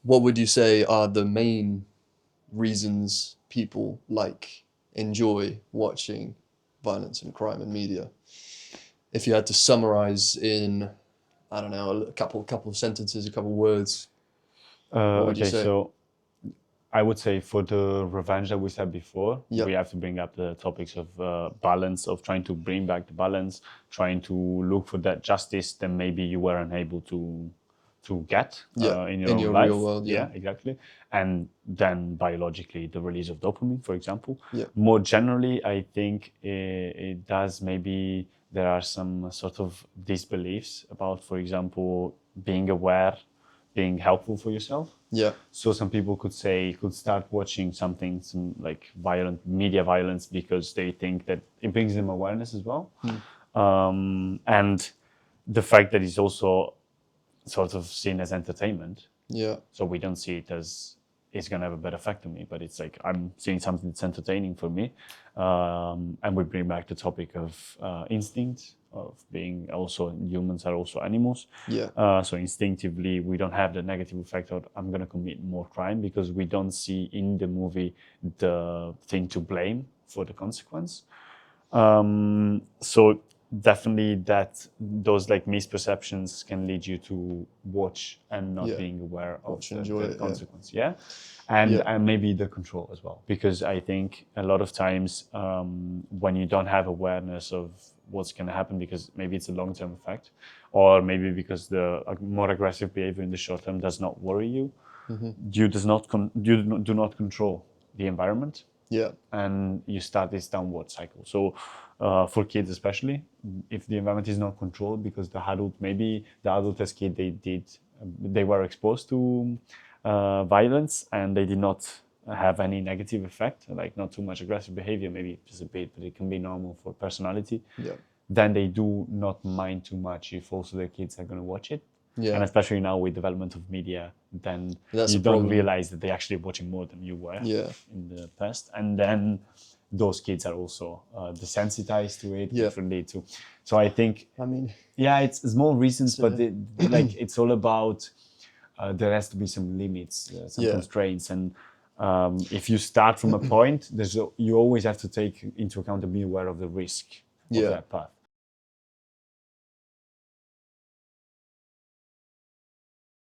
what would you say are the main reasons people enjoy watching violence and crime and media? If you had to summarize in, I don't know, a couple of sentences, a couple of words, what would you Okay, say? so I would say for the revenge that we said before, Yep. we have to bring up the topics of balance, of trying to bring back the balance, trying to look for that justice that maybe you were unable to get Yeah, in your in own your life. real world, yeah. Exactly. And then biologically, the release of dopamine, for example. Yeah. More generally, I think it does maybe there are some sort of disbeliefs about, for example, being aware, being helpful for yourself. Yeah. So some people could start watching something, some like violent media violence, because they think that it brings them awareness as well. And the fact that it's also sort of seen as entertainment. Yeah. So we don't see it as it's going to have a bad effect on me, but it's like I'm seeing something that's entertaining for me. And we bring back the topic of instinct, of being also humans are also animals. Yeah. So instinctively, we don't have the negative effect of I'm going to commit more crime because we don't see in the movie the thing to blame for the consequence. So definitely that those like misperceptions can lead you to watch and not Yeah. being aware of Watch and enjoy it, yeah. consequence. Yeah. And Yeah. and maybe the control as well, because I think a lot of times when you don't have awareness of what's going to happen, because maybe it's a long-term effect, or maybe because the more aggressive behavior in the short term does not worry you, you do not control the environment. Yeah. And you start this downward cycle. So for kids especially, if the environment is not controlled, because maybe the adult as kid, they were exposed to violence and they did not have any negative effect, like not too much aggressive behavior, maybe just a bit, but it can be normal for personality. Yeah. Then they do not mind too much if also their kids are going to watch it. Yeah. And especially now with development of media, then That's you a don't problem. realize that they're actually watching more than you were Yeah. in the past. And then those kids are also desensitized to it Yeah. differently too. So I think, I mean, yeah, it's small reasons, but a- it's all about there has to be some limits, some Yeah. constraints. And if you start from a point, you always have to take into account and be aware of the risk of Yeah. that path.